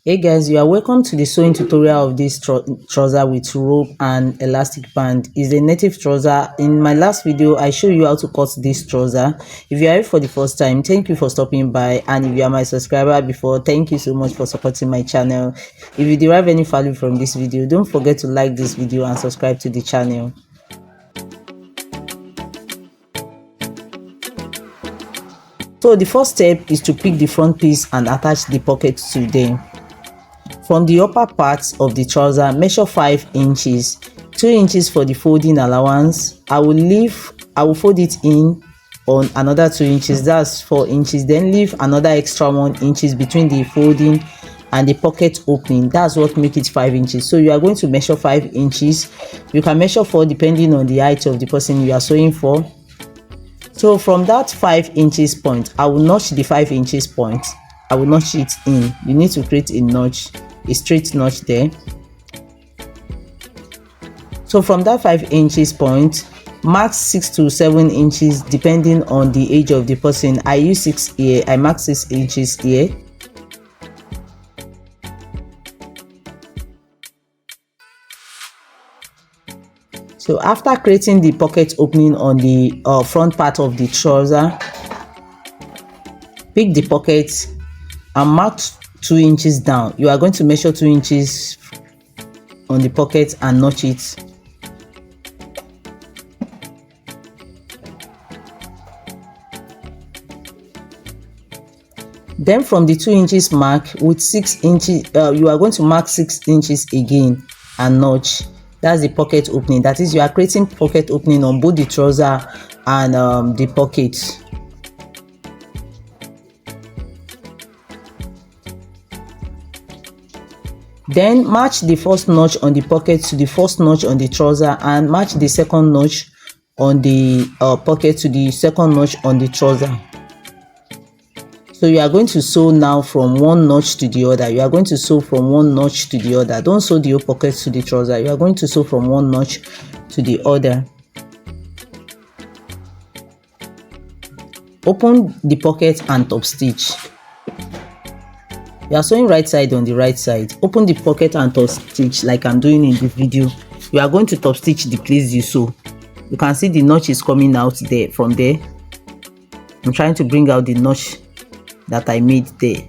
Hey guys, you are welcome to the sewing tutorial of this trouser with rope and elastic band. It's a native trouser. In my last video I showed you how to cut this trouser. If you are here for the first time, thank you for stopping by, and if you are my subscriber before, thank you so much for supporting my channel. If you derive any value from this video, don't forget to like this video and subscribe to the channel. So the first step is to pick the front piece and attach the pocket to them. From the upper part of the trouser, measure 5 inches, 2 inches for the folding allowance. I will fold it in on another 2 inches, that's 4 inches. Then leave another extra 1 inches between the folding and the pocket opening. That's what make it 5 inches. So you are going to measure 5 inches. You can measure 4 depending on the height of the person you are sewing for. So from that 5 inches point, I will notch the 5 inches point. I will notch it in. You need to create a notch, a straight notch there. So from that 5 inches point, mark 6 to 7 inches depending on the age of the person. I use 6 here. I mark 6 inches here. So after creating the pocket opening on the front part of the trouser, pick the pocket and mark 2 inches down. You are going to measure 2 inches on the pocket and notch it. Then from the 2 inches mark with 6 inches, you are going to mark 6 inches again and notch. That's the pocket opening. That is, you are creating pocket opening on both the trouser and the pocket. Then match the first notch on the pocket to the first notch on the trouser, and match the second notch on the pocket to the second notch on the trouser. So you are going to sew now from one notch to the other. You are going to sew from one notch to the other. Don't sew the whole pocket to the trouser. You are going to sew from one notch to the other. Open the pocket and top stitch. You are sewing right side on the right side. Open the pocket and top stitch like I'm doing in the video. You are going to top stitch the place you sew. You can see the notch is coming out there. From there, I'm trying to bring out the notch that I made there.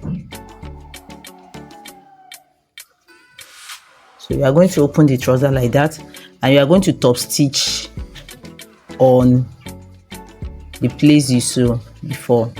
So you are going to open the trouser like that, and you are going to top stitch on the place you sew before.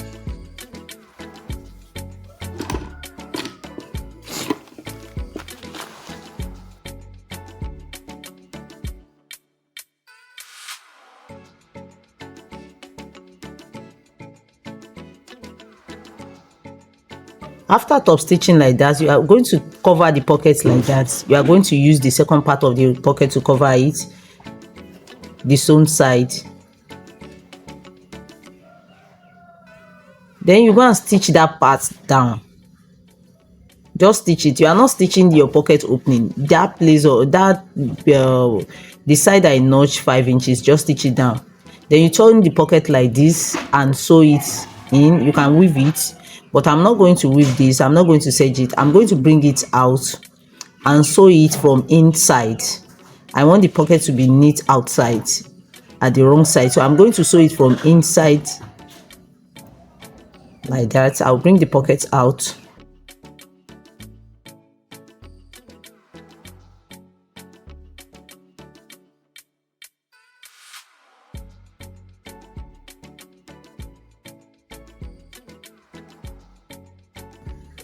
After top stitching like that, you are going to cover the pocket like that. You are going to use the second part of the pocket to cover it, the sewn side. Then you go and stitch that part down. Just stitch it. You are not stitching your pocket opening. That place or that the side I notched 5 inches, just stitch it down. Then you turn the pocket like this and sew it in. You can weave it, but I'm not going to weave this. I'm not going to serge it. I'm going to bring it out and sew it from inside. I want the pocket to be neat outside at the wrong side, so I'm going to sew it from inside like that. I'll bring the pocket out.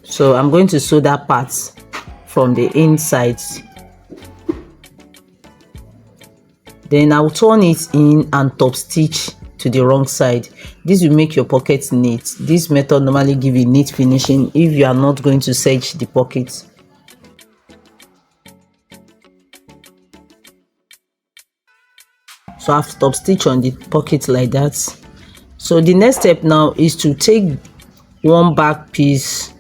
So I'm going to sew that part from the inside. Then I'll turn it in and top stitch to the wrong side. This will make your pocket neat. This method normally give you neat finishing if you are not going to serge the pocket. So I've top stitch on the pocket like that. So the next step now is to take one back piece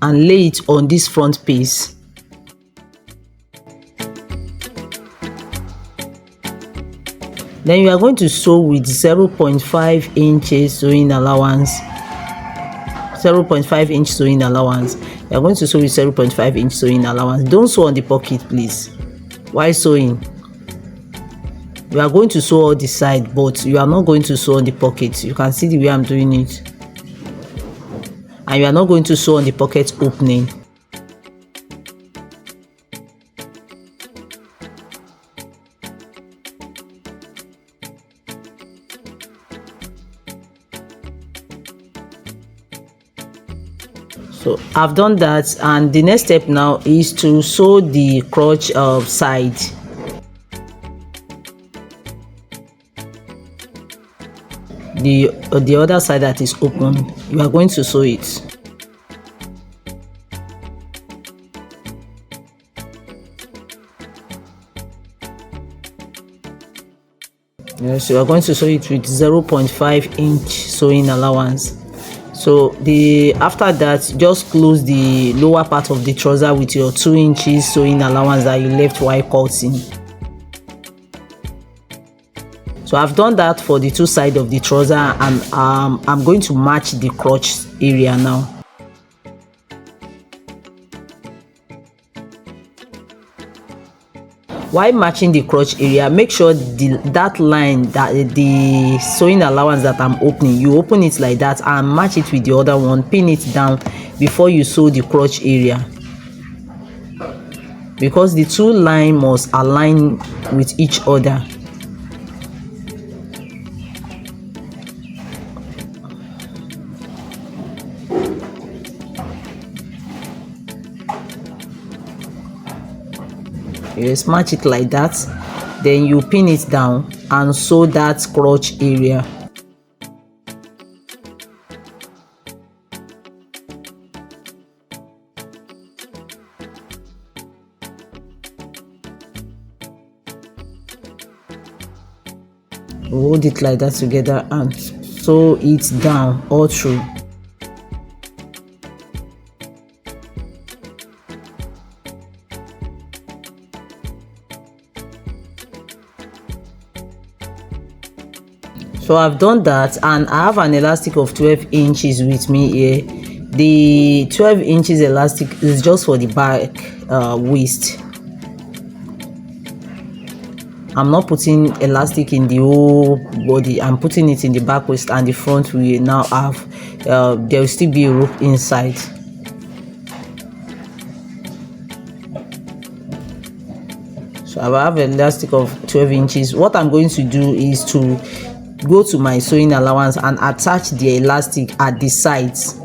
and lay it on this front piece. Then you are going to sew with 0.5 inches sewing allowance 0.5 inch sewing allowance. You are going to sew with 0.5 inch sewing allowance. Don't sew on the pocket, please. While sewing, you are going to sew all the side, but you are not going to sew on the pocket. You can see the way I'm doing it. And you are not going to sew on the pocket opening. So I've done that, and the next step now is to sew the crotch side. The other side that is open, you are going to sew it. Yes, you are going to sew it with 0.5 inch sewing allowance. So after that, just close the lower part of the trouser with your 2 inches sewing allowance that you left while cutting. So I've done that for the two sides of the trouser, and I'm going to match the crotch area now. While matching the crotch area, make sure that line, that the sewing allowance that I'm opening, you open it like that and match it with the other one. Pin it down before you sew the crotch area, because the two lines must align with each other. You just match it like that, then you pin it down and sew that crotch area. Hold it like that together and sew it down all through. So I've done that, and I have an elastic of 12 inches with me here. The 12 inches elastic is just for the back waist. I'm not putting elastic in the whole body. I'm putting it in the back waist, and the front we now have there will still be a rope inside. So I have an elastic of 12 inches. What I'm going to do is to go to my sewing allowance and attach the elastic at the sides.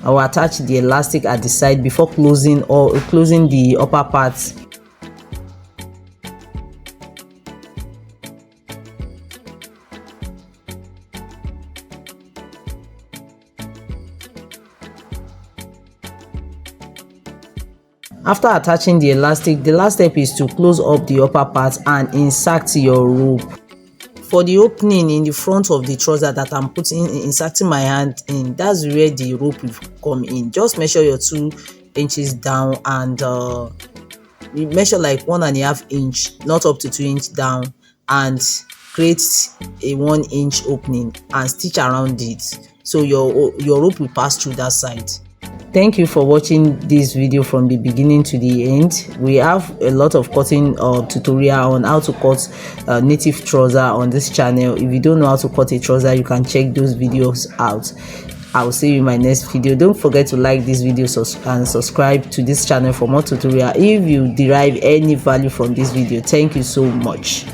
I will attach the elastic at the side before closing the upper part. After attaching the elastic, the last step is to close up the upper part and insert your rope. For the opening in the front of the trouser that I'm inserting my hand in, that's where the rope will come in. Just measure your 2 inches down and measure like 1.5 inch, not up to 2 inch down, and create a 1 inch opening and stitch around it, so your rope will pass through that side. Thank you for watching this video from the beginning to the end. We have a lot of cutting tutorial on how to cut native trouser on this channel. If you don't know how to cut a trouser, you can check those videos out. I will see you in my next video. Don't forget to like this video and subscribe to this channel for more tutorial if you derive any value from this video. Thank you so much.